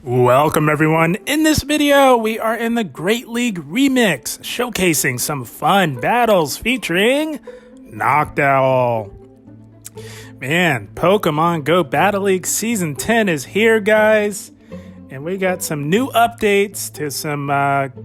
Welcome everyone. In this video, we are in the Great League Remix, showcasing some fun battles featuring Noctowl. Man, Pokemon Go Battle League Season 10 is here, guys. And we got some new updates to some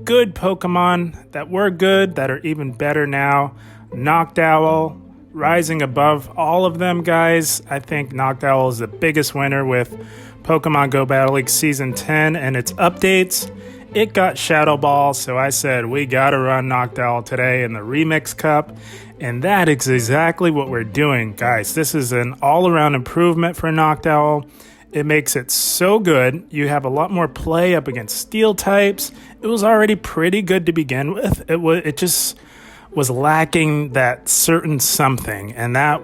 good Pokemon that were good, that are even better now. Noctowl rising above all of them, guys. I think Noctowl is the biggest winner with Pokemon Go Battle League Season 10 and its updates. It got Shadow Ball, so I said we gotta run Noctowl today in the Remix Cup, and that is exactly what we're doing, guys. This is an all-around improvement for Noctowl. It makes it so good. You have a lot more play up against Steel types. It was already pretty good to begin with. It just was lacking that certain something, and that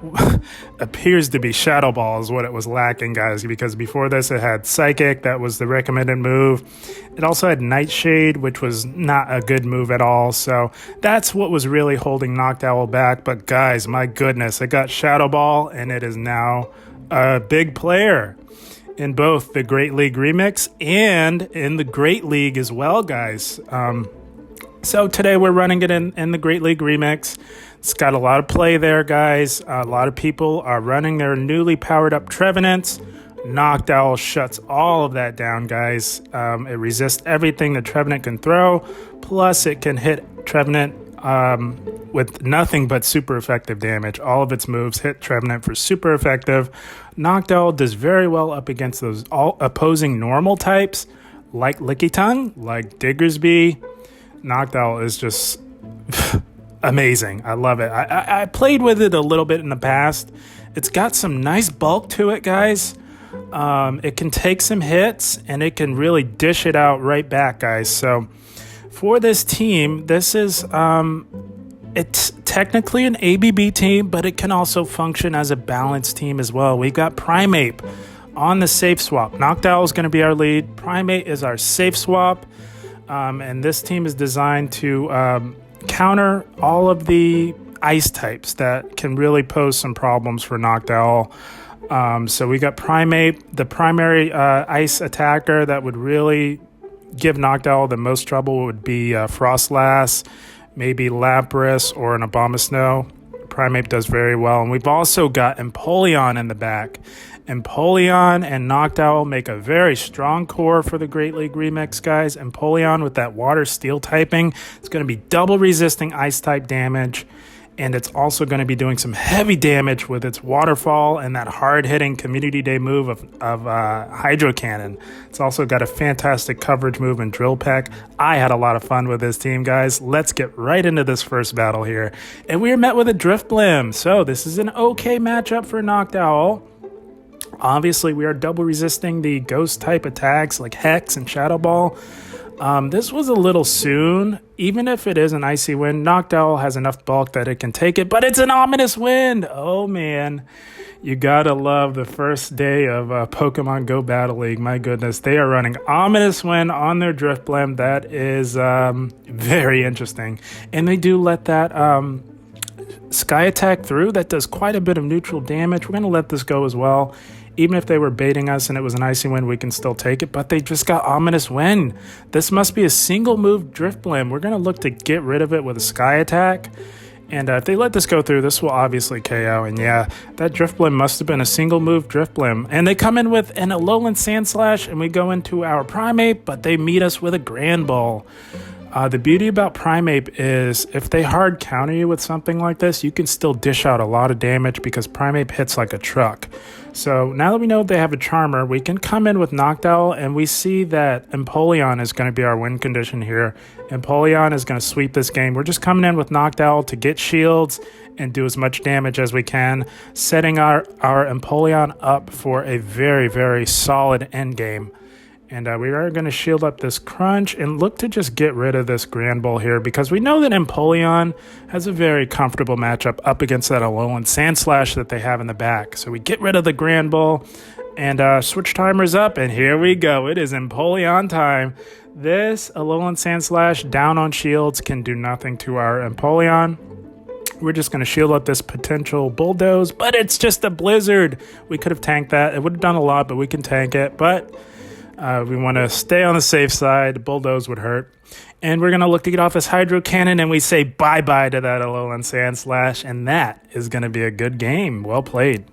appears to be Shadow Ball is what it was lacking, guys, because before this it had Psychic, that was the recommended move. It also had Nightshade, which was not a good move at all, so that's what was really holding Noctowl back. But guys, my goodness, it got Shadow Ball, and it is now a big player in both the Great League Remix and in the Great League as well, guys. So today we're running it in the Great League Remix. It's got a lot of play there, guys. A lot of people are running their newly powered up Trevenants. Noctowl shuts all of that down, guys. It resists everything the Trevenant can throw. Plus, it can hit Trevenant with nothing but super effective damage. All of its moves hit Trevenant for super effective. Noctowl does very well up against those all opposing normal types, like Lickitung, like Diggersby. Noctowl is just amazing. I love it. I played with it a little bit in the past. It's got some nice bulk to it, guys. It can take some hits, and it can really dish it out right back, guys. So for this team, this is it's technically an ABB team, but it can also function as a balanced team as well. We got Primeape on the safe swap. Noctowl is going to be our lead. Primeape is our safe swap. And this team is designed to counter all of the ice types that can really pose some problems for Noctowl. So we got Primeape, the primary ice attacker that would really give Noctowl the most trouble would be Frostlass, maybe Lapras, or an Abomasnow. Primeape does very well. And we've also got Empoleon in the back. Empoleon and Noctowl make a very strong core for the Great League Remix, guys. Empoleon with that water steel typing, it's going to be double resisting ice type damage, and it's also going to be doing some heavy damage with its waterfall and that hard-hitting Community Day move of Hydro Cannon. It's also got a fantastic coverage move in Drill Peck. I had a lot of fun with this team, guys. Let's get right into this first battle here. And we are met with a Drifblim, so this is an okay matchup for Noctowl. Obviously, we are double resisting the ghost type attacks like Hex and Shadow Ball. This was a little soon. Even if it is an icy wind, Noctowl has enough bulk that it can take it, but it's an ominous wind. Oh man, you gotta love the first day of Pokemon Go Battle League. My goodness, they are running ominous wind on their Drifblim. That is very interesting, and they do let that Sky Attack through. That does quite a bit of neutral damage. We're going to let this go as well. Even if they were baiting us and it was an icy wind, we can still take it, but they just got ominous wind. This must be a single move Drifblim. We're going to look to get rid of it with a Sky Attack, and if they let this go through, this will obviously KO. And yeah, that Drifblim must have been a single move Drifblim. And they come in with an Alolan Sandslash, and we go into our Primeape, but they meet us with a Grand Ball. The beauty about Primeape is if they hard counter you with something like this, you can still dish out a lot of damage because Primeape hits like a truck. So now that we know they have a Charmer, we can come in with Noctowl, and we see that Empoleon is going to be our win condition here. Empoleon is going to sweep this game. We're just coming in with Noctowl to get shields and do as much damage as we can, setting our Empoleon up for a very, very solid end game. And we are going to shield up this Crunch and look to just get rid of this Grand Ball here, because we know that Empoleon has a very comfortable matchup up against that Alolan Sandslash that they have in the back. So we get rid of the Grand Ball, and switch timers up, and here we go. It is Empoleon time. This Alolan Sandslash down on shields can do nothing to our Empoleon. We're just going to shield up this potential Bulldoze, but it's just a Blizzard. We could have tanked that. It would have done a lot, but we can tank it. But We want to stay on the safe side. Bulldoze would hurt. And we're going to look to get off this Hydro Cannon, and we say bye-bye to that Alolan Sandslash, and that is going to be a good game. Well played.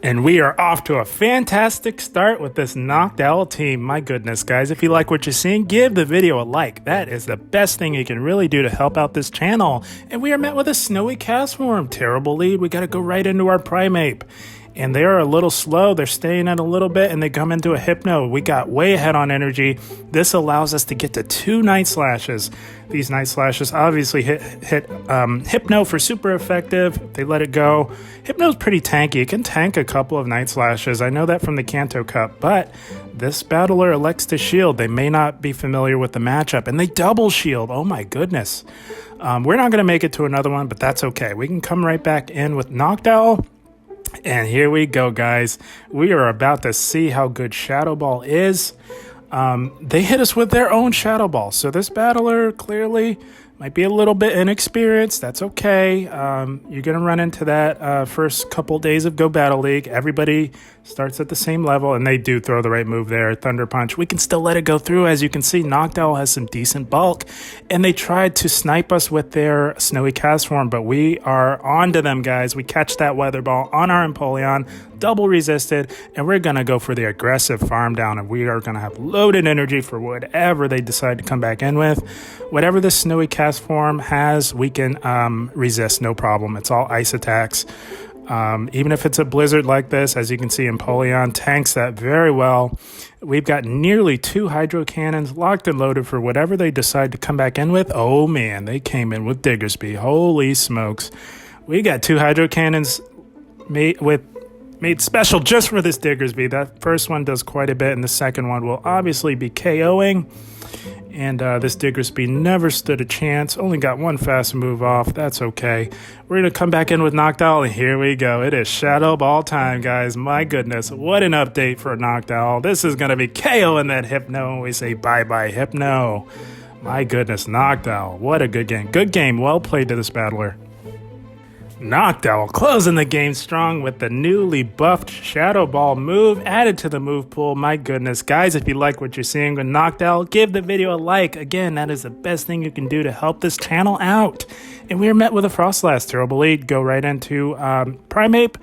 And we are off to a fantastic start with this Noctowl team. My goodness, guys, if you like what you're seeing, give the video a like. That is the best thing you can really do to help out this channel. And we are met with a Snowy Castform. Terrible lead. We got to go right into our Primeape. And they are a little slow. They're staying at a little bit, and they come into a Hypno. We got way ahead on energy. This allows us to get to 2 Night Slashes. These Night Slashes obviously hit Hypno for super effective. They let it go. Hypno's pretty tanky. It can tank a couple of Night Slashes. I know that from the Kanto Cup, but this battler elects to shield. They may not be familiar with the matchup, and they double shield. Oh my goodness. We're not going to make it to another one, but that's okay. We can come right back in with Noctowl. And here we go, guys. We are about to see how good Shadow Ball is. They hit us with their own Shadow Ball. So this battler clearly might be a little bit inexperienced. That's okay. You're going to run into that first couple days of Go Battle League. Everybody starts at the same level, and they do throw the right move there. Thunder Punch. We can still let it go through. As you can see, Noctowl has some decent bulk, and they tried to snipe us with their Snowy Castform, but we are on to them, guys. We catch that Weather Ball on our Empoleon, double resisted, and we're going to go for the aggressive farm down, and we are going to have loaded energy for whatever they decide to come back in with. Whatever the Snowy Castform has, we can resist, no problem. It's all ice attacks. Even if it's a blizzard like this, as you can see, Empoleon tanks that very well. We've got nearly 2 Hydro Cannons locked and loaded for whatever they decide to come back in with. Oh man, they came in with Diggersby. Holy smokes. We got 2 Hydro Cannons made special just for this Diggersby. That first one does quite a bit, and the second one will obviously be KOing. And this Diggersby never stood a chance. Only got one fast move off. That's okay. We're going to come back in with Noctowl, and here we go. It is Shadow Ball time, guys. My goodness, what an update for Noctowl. This is going to be KO in that Hypno. We say bye-bye, Hypno. My goodness, Noctowl. What a good game. Good game. Well played to this battler. Noctowl closing the game strong with the newly buffed Shadow Ball move added to the move pool. My goodness, guys, if you like what you're seeing with Noctowl, give the video a like. Again, that is the best thing you can do to help this channel out. And we are met with a Frostlass. Terrible lead. Go right into Primeape,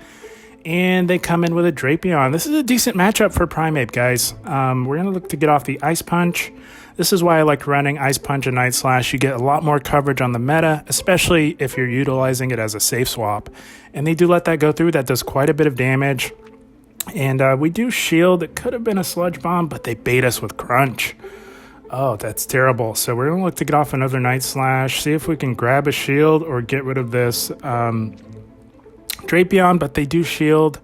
and they come in with a Drapion. This is a decent matchup for Primeape, guys. We're going to look to get off the Ice Punch. This is why I like running Ice Punch and Night Slash. You get a lot more coverage on the meta, especially if you're utilizing it as a safe swap. And they do let that go through. That does quite a bit of damage. And we do shield. It could have been a Sludge Bomb, but they bait us with Crunch. Oh, that's terrible. So we're going to look to get off another Night Slash, see if we can grab a shield or get rid of this Drapion, but they do shield.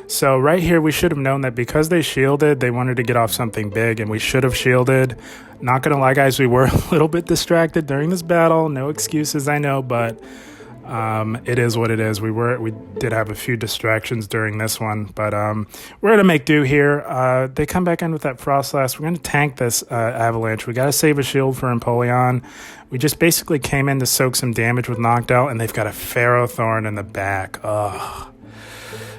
So right here, we should have known that because they shielded, they wanted to get off something big, and we should have shielded. Not going to lie, guys, we were a little bit distracted during this battle. No excuses, I know, but it is what it is. We did have a few distractions during this one, but we're going to make do here. They come back in with that Frostlass. We're going to tank this Avalanche. We got to save a shield for Empoleon. We just basically came in to soak some damage with Noctowl, and they've got a Ferrothorn in the back. Ugh.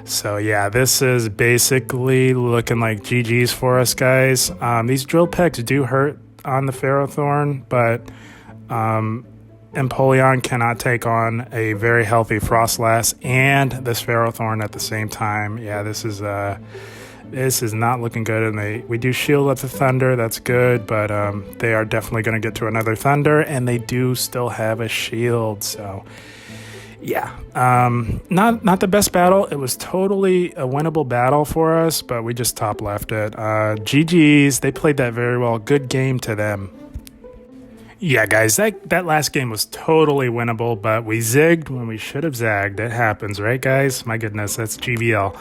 So yeah, this is basically looking like GG's for us, guys. These Drill Pecks do hurt on the Ferrothorn, but Empoleon cannot take on a very healthy Frostlass and this Ferrothorn at the same time. Yeah, this is not looking good, and we do shield up the Thunder. That's good, but they are definitely going to get to another Thunder, and they do still have a shield. So yeah, not the best battle. It was totally a winnable battle for us, but we just top left it. GG's. They played that very well. Good game to them. Yeah, guys, that last game was totally winnable, but we zigged when we should have zagged. It happens, right, guys? My goodness, that's GVL.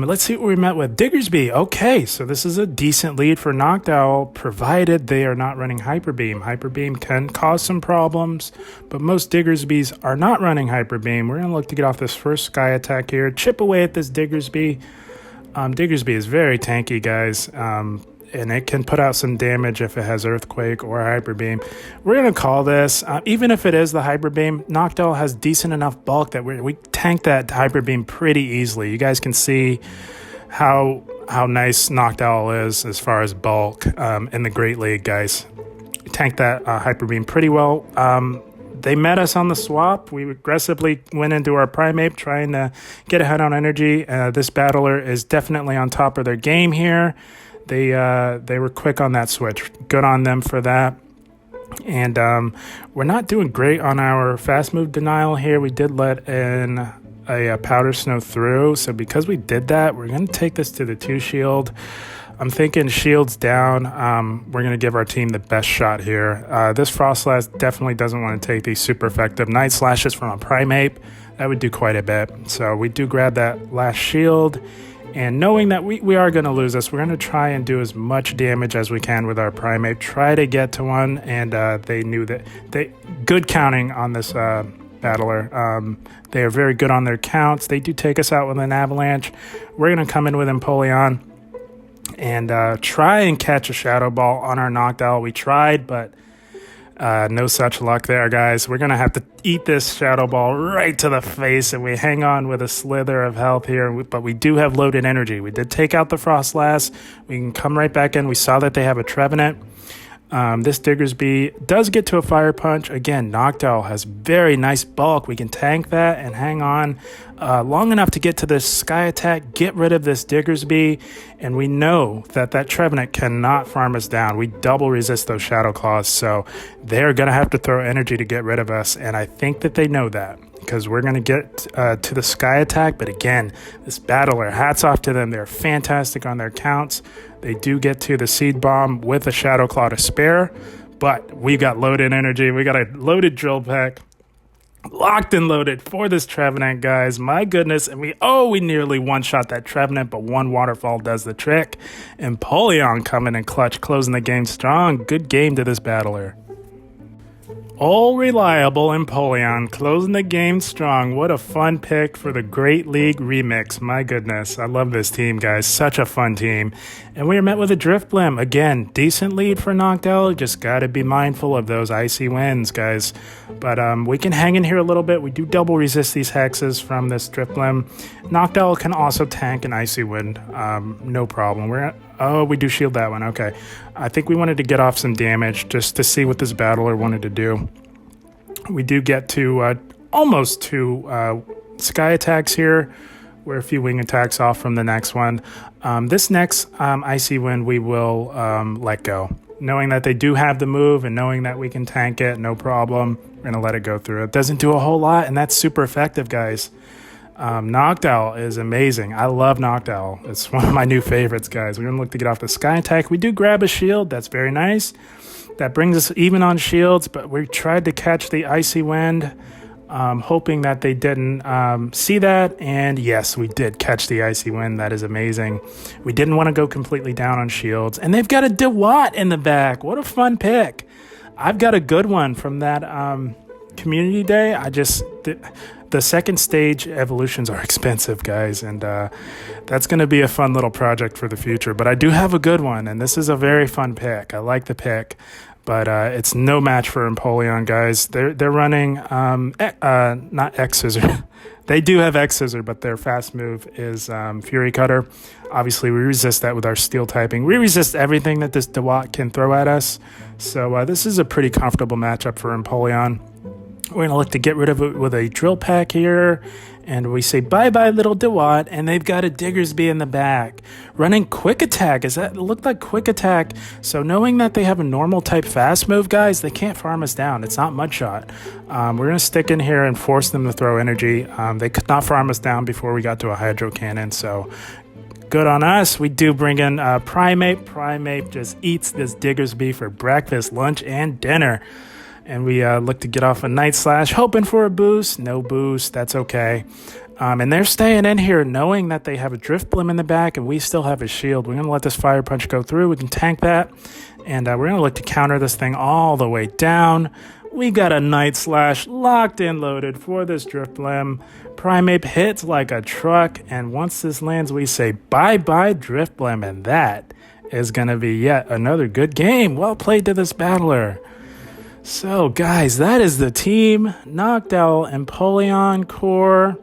Let's see what we met with. Diggersby. Okay, so this is a decent lead for Noctowl, provided they are not running Hyper Beam. Hyper Beam can cause some problems, but most Diggersbys are not running Hyper Beam. We're going to look to get off this first Sky attack here, chip away at this Diggersby. Diggersby is very tanky, guys. And it can put out some damage if it has Earthquake or Hyper Beam. We're going to call this, even if it is the Hyper Beam, Noctowl has decent enough bulk that we tank that Hyper Beam pretty easily. You guys can see how nice Noctowl is as far as bulk in the Great League, guys. Tanked that Hyper Beam pretty well. They met us on the swap. We aggressively went into our Primeape trying to get ahead on energy. This battler is definitely on top of their game here. They were quick on that switch. Good on them for that. And we're not doing great on our fast move denial here. We did let in a powder snow through. So because we did that, we're going to take this to the 2 shield. I'm thinking shields down. We're going to give our team the best shot here. This Frost Slash definitely doesn't want to take these super effective Night Slashes from a Primeape. That would do quite a bit. So we do grab that last shield. And knowing that we are going to lose this, we're going to try and do as much damage as we can with our Primeape. Try to get to one. And they knew that. Good counting on this battler. They are very good on their counts. They do take us out with an Avalanche. We're going to come in with Empoleon and try and catch a Shadow Ball on our Noctowl. We tried, but no such luck there, guys. We're going to have to eat this Shadow Ball right to the face, and we hang on with a slither of health here, but we do have loaded energy. We did take out the Frostlass. We can come right back in. We saw that they have a Trevenant. This Diggersby does get to a Fire Punch. Again, Noctowl has very nice bulk. We can tank that and hang on long enough to get to this Sky Attack, get rid of this Diggersby, and we know that that Trevenant cannot farm us down. We double resist those Shadow Claws, so they're going to have to throw energy to get rid of us, and I think that they know that because we're going to get to the Sky Attack. But again, this battler, hats off to them. They're fantastic on their counts. They do get to the Seed Bomb with a Shadow Claw to spare, but we got loaded energy. We got a loaded Drill Peck, locked and loaded for this Trevenant, guys. My goodness. And we nearly one-shot that Trevenant, but one Waterfall does the trick. Empoleon coming in clutch, closing the game strong. Good game to this battler. All reliable Empoleon closing the game strong. What a fun pick for the Great League Remix. My goodness, I love this team, guys. Such a fun team. And we are met with a Drifblim. Again, decent lead for Noctowl. Just got to be mindful of those icy winds, guys. But we can hang in here a little bit. We do double resist these hexes from this Drifblim. Noctowl can also tank an icy wind. No problem. We do shield that one. Okay. I think we wanted to get off some damage just to see what this battler wanted to do. We do get to almost 2 Sky Attacks here. We're a few Wing Attacks off from the next one. This next Icy Wind we will let go. Knowing that they do have the move and knowing that we can tank it, no problem. We're going to let it go through. It doesn't do a whole lot, and that's super effective, guys. Noctowl is amazing. I love Noctowl. It's one of my new favorites, guys. We're going to look to get off the Sky Attack. We do grab a shield. That's very nice. That brings us even on shields, but we tried to catch the Icy Wind, hoping that they didn't see that. And yes, we did catch the Icy Wind. That is amazing. We didn't want to go completely down on shields. And they've got a DeWatt in the back. What a fun pick. I've got a good one from that community day. The second stage evolutions are expensive, guys, and that's going to be a fun little project for the future. But I do have a good one, and this is a very fun pick. I like the pick, but it's no match for Empoleon, guys. They're running not X Scissor. They do have X Scissor, but their fast move is Fury Cutter. Obviously, we resist that with our Steel typing. We resist everything that this DeWatt can throw at us. So this is a pretty comfortable matchup for Empoleon. We're going to look to get rid of it with a Drill Peck here. And we say bye-bye, little DeWatt. And they've got a Diggersby in the back. Running Quick Attack. It looked like Quick Attack. So knowing that they have a normal type fast move, guys, they can't farm us down. It's not Mudshot. We're going to stick in here and force them to throw energy. They could not farm us down before we got to a Hydro Cannon. So good on us. We do bring in Primeape. Primeape just eats this Diggersby for breakfast, lunch, and dinner. And we look to get off a Night Slash, hoping for a boost. No boost. That's okay. And they're staying in here knowing that they have a Drifblim in the back and we still have a shield. We're going to let this Fire Punch go through. We can tank that. And we're going to look to counter this thing all the way down. We got a Night Slash locked and loaded for this Drifblim. Primeape hits like a truck. And once this lands, we say bye-bye Drifblim. And that is going to be yet another good game. Well played to this battler. So, guys, that is the team. Noctowl, Empoleon, Core.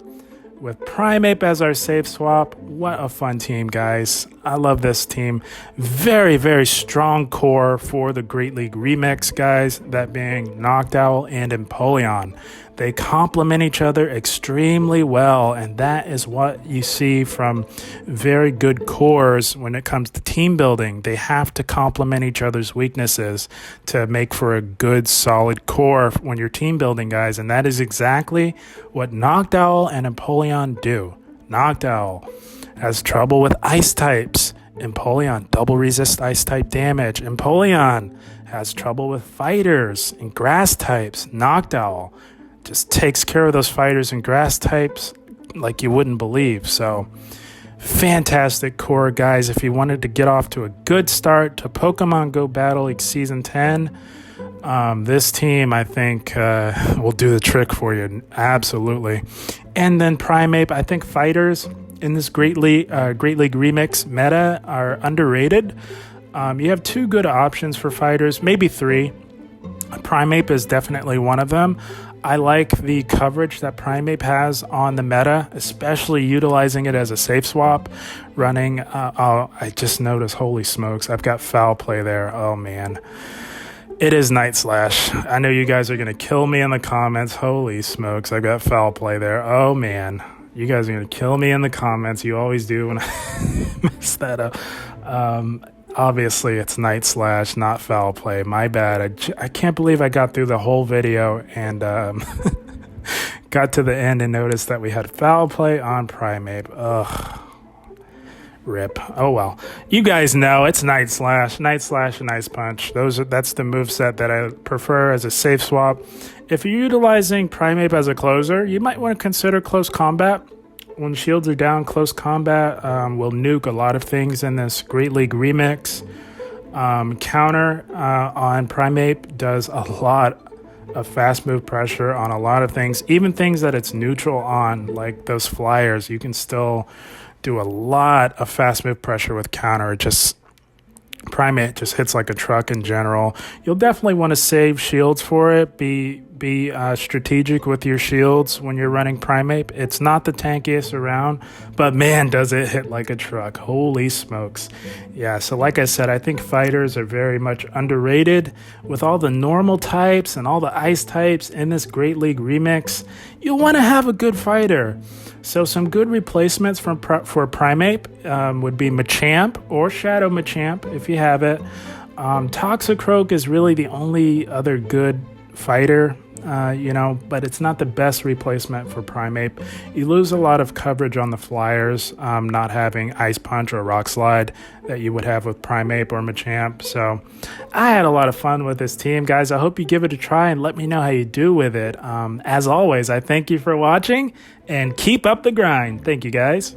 with Primeape as our safe swap. What a fun team, guys. I love this team. Very, very strong core for the Great League Remix, guys, that being Noctowl and Empoleon. They complement each other extremely well, and that is what you see from very good cores when it comes to team building. They have to complement each other's weaknesses to make for a good, solid core when you're team building, guys, and that is exactly what Noctowl and Empoleon do. Noctowl has trouble with ice types. Empoleon double resist ice type damage. Empoleon has trouble with fighters and grass types. Noctowl just takes care of those fighters and grass types like you wouldn't believe. So fantastic core, guys. If you wanted to get off to a good start to Pokemon Go Battle League Season 10, this team, I think, will do the trick for you. Absolutely. And then Primeape, I think fighters in this Great League Remix meta are underrated. You have two good options for fighters, maybe three. Primeape is definitely one of them. I like the coverage that Primeape has on the meta, especially utilizing it as a safe swap, running, I just noticed, holy smokes, I've got foul play there. Oh man, it is Night Slash. I know you guys are going to kill me in the comments. Holy smokes, I've got foul play there. Oh man, you guys are going to kill me in the comments. You always do when I mess that up. Obviously, it's Night Slash, not foul play. My bad. I can't believe I got through the whole video and got to the end and noticed that we had foul play on Primeape. Ugh. Rip. Oh well. You guys know it's Night Slash, and Ice Punch. That's the moveset that I prefer as a safe swap. If you're utilizing Primeape as a closer, you might want to consider close combat. When shields are down, close combat will nuke a lot of things in this Great League Remix. Counter on Primeape does a lot of fast move pressure on a lot of things, even things that it's neutral on, like those flyers. You can still do a lot of fast move pressure with counter. Primeape just hits like a truck in general. You'll definitely want to save shields for it. Be strategic with your shields when you're running Primeape. It's not the tankiest around, but man, does it hit like a truck. Holy smokes. Yeah, so like I said, I think fighters are very much underrated. With all the normal types and all the ice types in this Great League Remix, you'll want to have a good fighter. So some good replacements for Primeape would be Machamp or Shadow Machamp if you have it. Toxicroak is really the only other good fighter, but it's not the best replacement for Primeape. You lose a lot of coverage on the flyers, not having Ice Punch or Rock Slide that you would have with Primeape or Machamp. So I had a lot of fun with this team, guys. I hope you give it a try and let me know how you do with it. As always, I thank you for watching and keep up the grind. Thank you, guys.